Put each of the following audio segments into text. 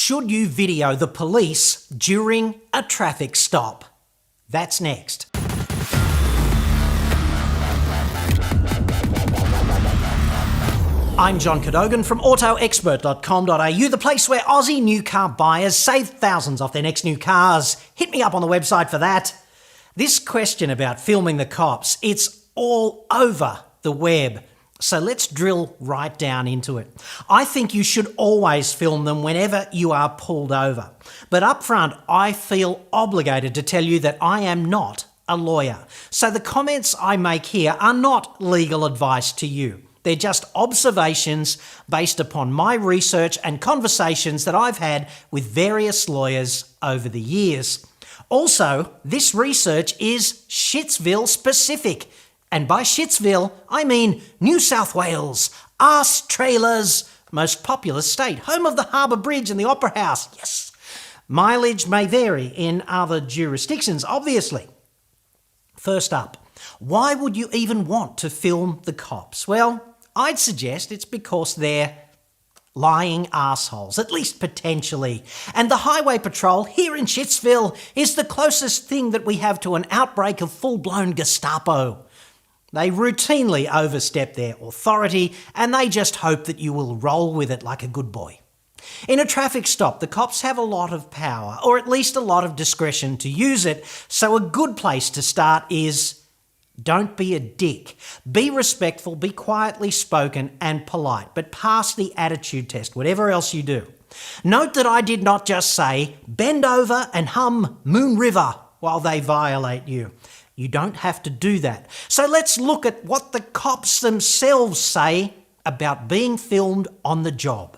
Should you video the police during a traffic stop? That's next. I'm John Cadogan from AutoExpert.com.au, the place where Aussie new car buyers save thousands off their next new cars. Hit me up on the website for that. This question about filming the cops, it's all over the web. So let's drill right down into it. I think you should always film them whenever you are pulled over. But up front, I feel obligated to tell you that I am not a lawyer. So the comments I make here are not legal advice to you. They're just observations based upon my research and conversations that I've had with various lawyers over the years. Also, this research is Shitsville specific. And by Shitsville, I mean New South Wales, arse trailers, most populous state, home of the Harbour Bridge and the Opera House. Yes. Mileage may vary in other jurisdictions, obviously. First up, why would you even want to film the cops? Well, I'd suggest it's because they're lying arseholes, at least potentially. And the Highway Patrol here in Shitsville is the closest thing that we have to an outbreak of full-blown Gestapo. They routinely overstep their authority and they just hope that you will roll with it like a good boy. In a traffic stop, the cops have a lot of power, or at least a lot of discretion to use it, so a good place to start is don't be a dick. Be respectful, be quietly spoken and polite, but pass the attitude test, whatever else you do. Note that I did not just say, bend over and hum Moon River while they violate you. You don't have to do that. So let's look at what the cops themselves say about being filmed on the job.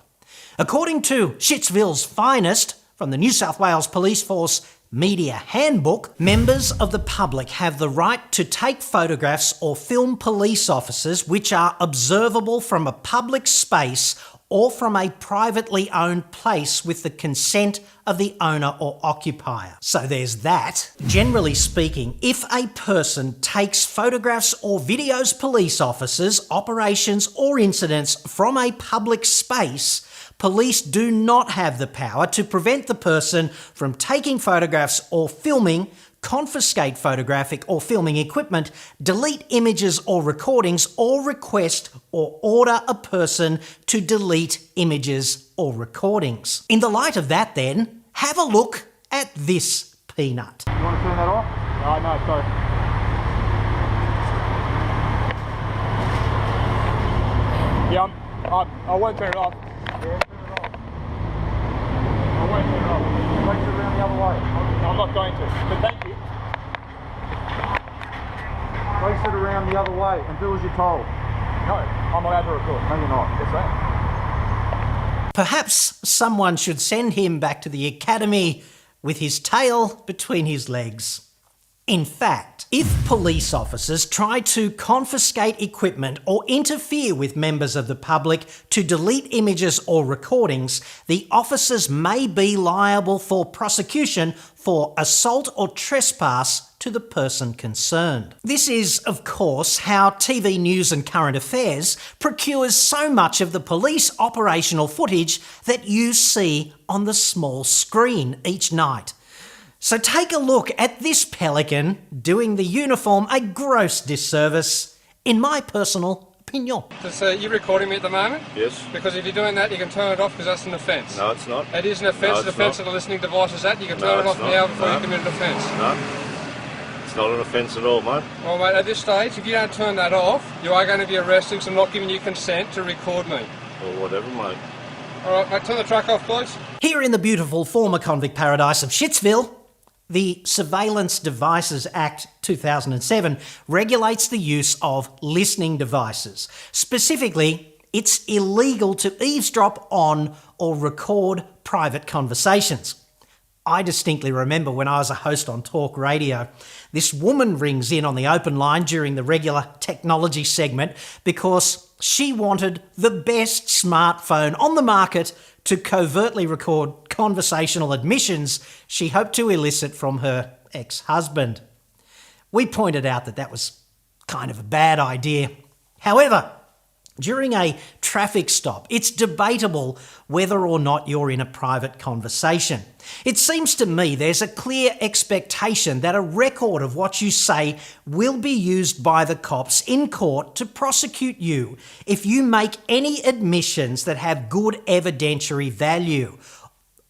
According to Shitsville's finest, from the New South Wales Police Force Media Handbook, members of the public have the right to take photographs or film police officers which are observable from a public space or from a privately owned place with the consent of the owner or occupier. So there's that. Generally speaking, if a person takes photographs or videos police officers, operations or incidents from a public space, police do not have the power to prevent the person from taking photographs or filming, confiscate photographic or filming equipment, delete images or recordings, or request or order a person to delete images or recordings. In the light of that then, have a look at this peanut. You want to turn that off? Oh, no, sorry. Yeah, I won't turn it off. Yeah, turn it off. I won't turn it off. Place it around the other way. I'm not going to, but thank you. Place it around the other way and do as you're told. No, I'm allowed to record. No, you're not. Yes, sir. Perhaps someone should send him back to the academy with his tail between his legs. In fact, if police officers try to confiscate equipment or interfere with members of the public to delete images or recordings, the officers may be liable for prosecution for assault or trespass to the person concerned. This is, of course, how TV news and current affairs procures so much of the police operational footage that you see on the small screen each night. So take a look at this pelican doing the uniform a gross disservice, in my personal opinion. You recording me at the moment? Yes. Because if you're doing that, you can turn it off because that's an offence. No, it's not. It is an offence. No, An offence of the listening device is that. You can turn it off now before you commit an offence. No. It's not an offence at all, mate. Well, mate, at this stage, if you don't turn that off, you are going to be arrested because I'm not giving you consent to record me. Or whatever, mate. All right, mate, turn the truck off, please. Here in the beautiful former convict paradise of Shitsville, the Surveillance Devices Act 2007 regulates the use of listening devices. Specifically, it's illegal to eavesdrop on or record private conversations. I distinctly remember when I was a host on talk radio, this woman rings in on the open line during the regular technology segment because she wanted the best smartphone on the market to covertly record conversational admissions she hoped to elicit from her ex-husband. We pointed out that that was kind of a bad idea. However, During a traffic stop, it's debatable whether or not you're in a private conversation. It seems to me there's a clear expectation that a record of what you say will be used by the cops in court to prosecute you if you make any admissions that have good evidentiary value,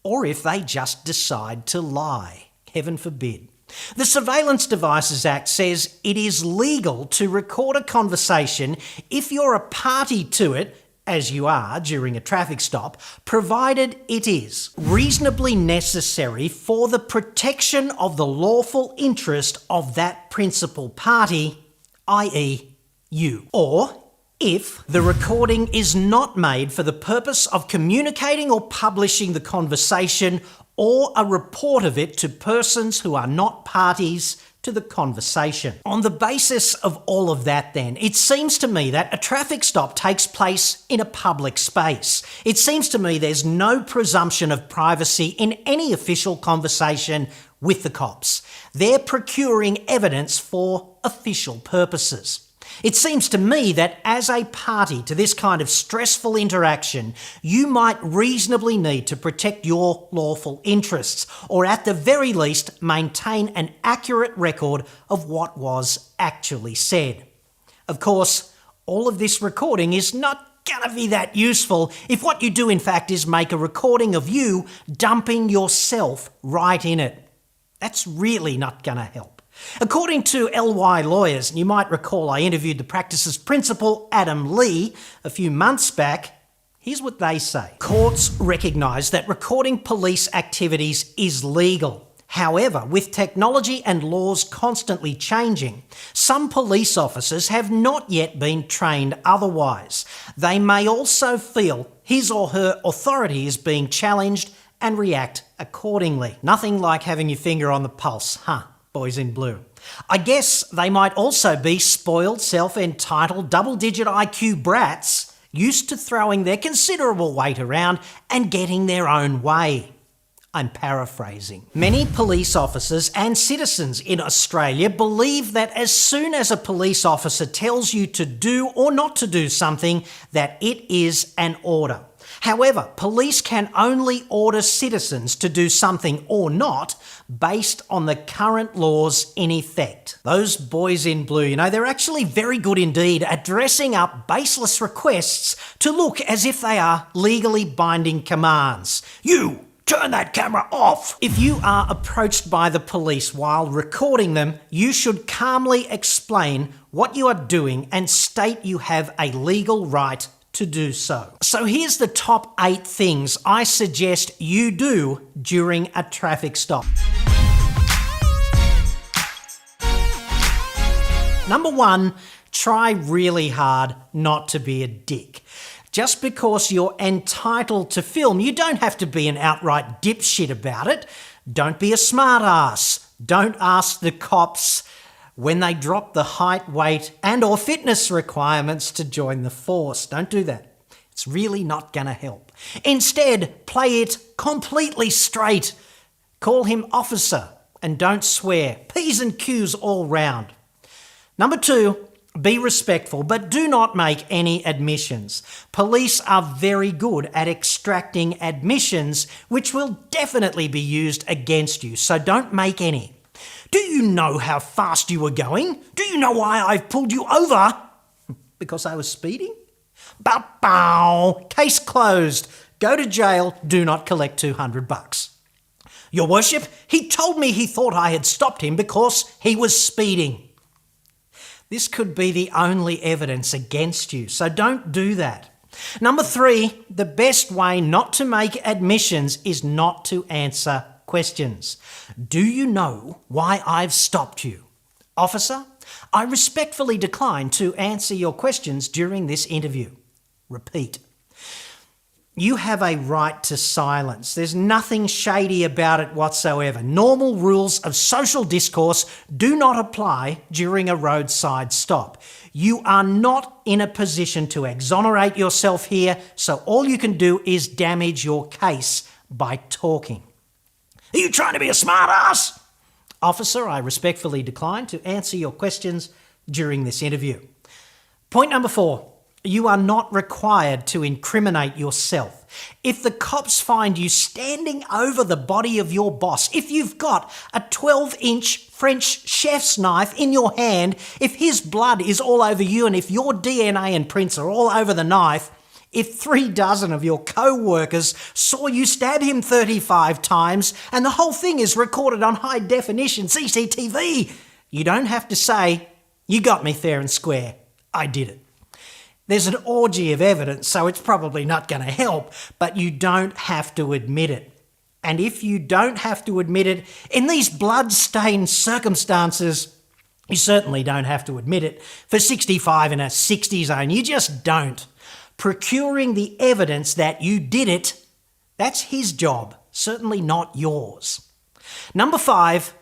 or if they just decide to lie. Heaven forbid. The Surveillance Devices Act says it is legal to record a conversation if you're a party to it, as you are during a traffic stop, provided it is reasonably necessary for the protection of the lawful interest of that principal party, i.e. you. Or if the recording is not made for the purpose of communicating or publishing the conversation or a report of it to persons who are not parties to the conversation. On the basis of all of that then, it seems to me that a traffic stop takes place in a public space. It seems to me there's no presumption of privacy in any official conversation with the cops. They're procuring evidence for official purposes. It seems to me that as a party to this kind of stressful interaction, you might reasonably need to protect your lawful interests, or at the very least maintain an accurate record of what was actually said. Of course, all of this recording is not going to be that useful if what you do in fact is make a recording of you dumping yourself right in it. That's really not going to help. According to LY Lawyers, and you might recall I interviewed the practice's principal, Adam Lee, a few months back, here's what they say. Courts recognise that recording police activities is legal. However, with technology and laws constantly changing, some police officers have not yet been trained otherwise. They may also feel his or her authority is being challenged and react accordingly. Nothing like having your finger on the pulse, huh? Boys in blue. I guess they might also be spoiled, self-entitled, double-digit IQ brats used to throwing their considerable weight around and getting their own way. I'm paraphrasing. Many police officers and citizens in Australia believe that as soon as a police officer tells you to do or not to do something, that it is an order. However, police can only order citizens to do something or not based on the current laws in effect. Those boys in blue, they're actually very good indeed at dressing up baseless requests to look as if they are legally binding commands. You! Turn that camera off! If you are approached by the police while recording them, you should calmly explain what you are doing and state you have a legal right to do so. So here's the top 8 things I suggest you do during a traffic stop. Number 1, try really hard not to be a dick. Just because you're entitled to film, you don't have to be an outright dipshit about it. Don't be a smart ass. Don't ask the cops when they drop the height, weight and or fitness requirements to join the force. Don't do that. It's really not going to help. Instead, play it completely straight. Call him officer and don't swear. P's and Q's all round. Number 2, be respectful, but do not make any admissions. Police are very good at extracting admissions, which will definitely be used against you, so don't make any. Do you know how fast you were going? Do you know why I've pulled you over? Because I was speeding? Bow. Case closed. Go to jail. Do not collect $200. Your worship, he told me he thought I had stopped him because he was speeding. This could be the only evidence against you, so don't do that. Number 3, the best way not to make admissions is not to answer questions. Do you know why I've stopped you? Officer, I respectfully decline to answer your questions during this interview. Repeat. You have a right to silence. There's nothing shady about it whatsoever. Normal rules of social discourse do not apply during a roadside stop. You are not in a position to exonerate yourself here, so all you can do is damage your case by talking. Are you trying to be a smart ass? Officer, I respectfully decline to answer your questions during this interview. Point number 4. You are not required to incriminate yourself. If the cops find you standing over the body of your boss, if you've got a 12-inch French chef's knife in your hand, if his blood is all over you and if your DNA and prints are all over the knife, if 36 of your co-workers saw you stab him 35 times and the whole thing is recorded on high definition CCTV, you don't have to say, "You got me fair and square. I did it." There's an orgy of evidence, so it's probably not going to help, but you don't have to admit it. And if you don't have to admit it, in these blood-stained circumstances, you certainly don't have to admit it. For 65 in a 60 zone, you just don't. Procuring the evidence that you did it, that's his job, certainly not yours. Number 5,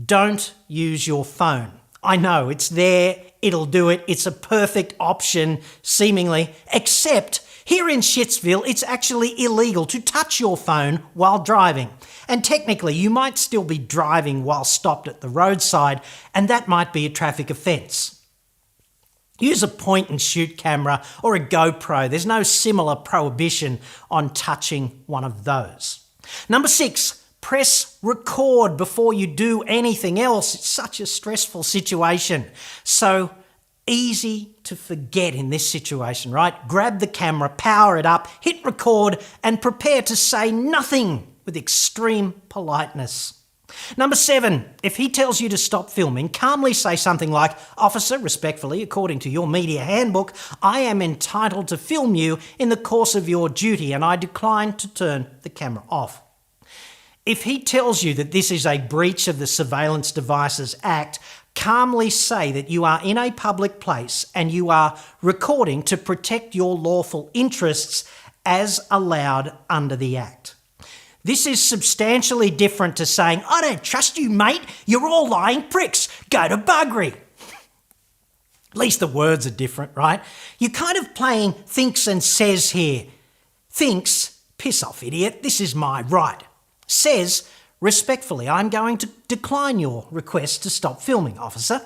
don't use your phone. I know, it's there, it'll do it, it's a perfect option, seemingly, except here in Shitsville, it's actually illegal to touch your phone while driving. And technically, you might still be driving while stopped at the roadside, and that might be a traffic offence. Use a point-and-shoot camera or a GoPro. There's no similar prohibition on touching one of those. Number 6, press record before you do anything else. It's such a stressful situation. So easy to forget in this situation, right? Grab the camera, power it up, hit record, and prepare to say nothing with extreme politeness. Number 7, if he tells you to stop filming, calmly say something like, "Officer, respectfully, according to your media handbook, I am entitled to film you in the course of your duty and I decline to turn the camera off." If he tells you that this is a breach of the Surveillance Devices Act, calmly say that you are in a public place and you are recording to protect your lawful interests as allowed under the Act. This is substantially different to saying, "I don't trust you, mate. You're all lying pricks. Go to buggery." At least the words are different, right? You're kind of playing thinks and says here. Thinks, piss off, idiot, this is my right. Says, respectfully, I'm going to decline your request to stop filming, officer.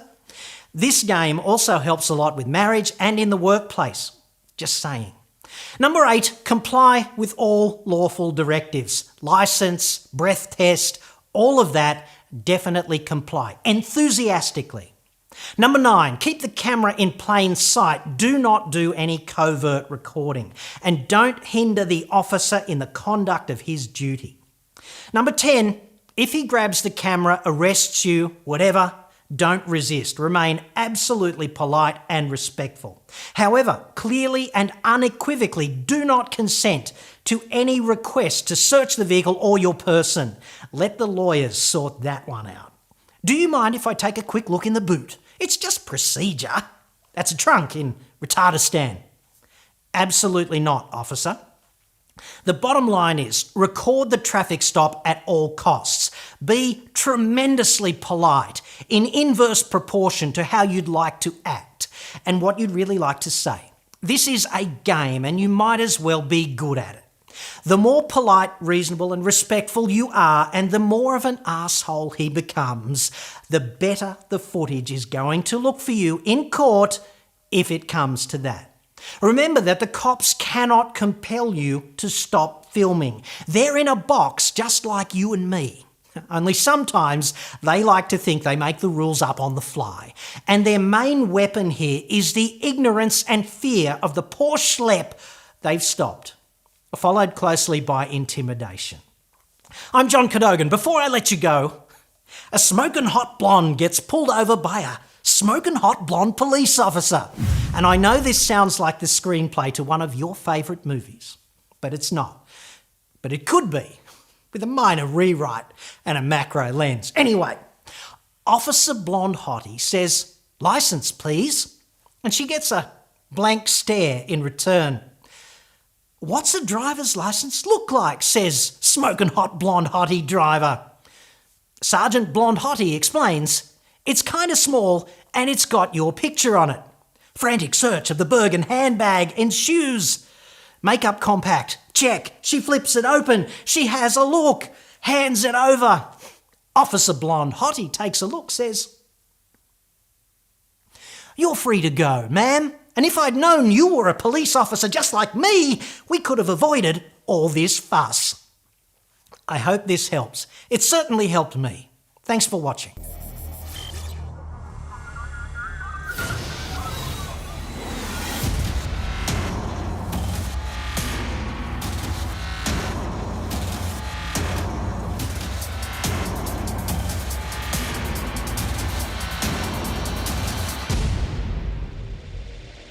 This game also helps a lot with marriage and in the workplace. Just saying. Number 8, comply with all lawful directives. License, breath test, all of that, definitely comply. Enthusiastically. Number 9, keep the camera in plain sight. Do not do any covert recording. And don't hinder the officer in the conduct of his duty. Number 10, if he grabs the camera, arrests you, whatever, don't resist. Remain absolutely polite and respectful. However, clearly and unequivocally do not consent to any request to search the vehicle or your person. Let the lawyers sort that one out. Do you mind if I take a quick look in the boot? It's just procedure. That's a trunk in Retardistan. Absolutely not, officer. The bottom line is, record the traffic stop at all costs. Be tremendously polite, in inverse proportion to how you'd like to act and what you'd really like to say. This is a game and you might as well be good at it. The more polite, reasonable and respectful you are and the more of an asshole he becomes, the better the footage is going to look for you in court if it comes to that. Remember that the cops cannot compel you to stop filming. They're in a box just like you and me. Only sometimes they like to think they make the rules up on the fly. And their main weapon here is the ignorance and fear of the poor schlep they've stopped, followed closely by intimidation. I'm John Cadogan. Before I let you go, a smoking hot blonde gets pulled over by a smoking hot blonde police officer. And I know this sounds like the screenplay to one of your favourite movies, but it's not. But it could be, with a minor rewrite and a macro lens. Anyway, Officer Blonde Hottie says, "Licence, please," and she gets a blank stare in return. "What's a driver's licence look like?" says Smoking Hot Blonde Hottie driver. Sergeant Blonde Hottie explains, "It's kind of small and it's got your picture on it." Frantic search of the Bergen handbag ensues. Makeup compact, check. She flips it open. She has a look, hands it over. Officer Blonde Hottie takes a look, says, "You're free to go, ma'am," And if I'd known you were a police officer just like me, we could have avoided all this fuss. I hope this helps. It certainly helped me. Thanks for watching.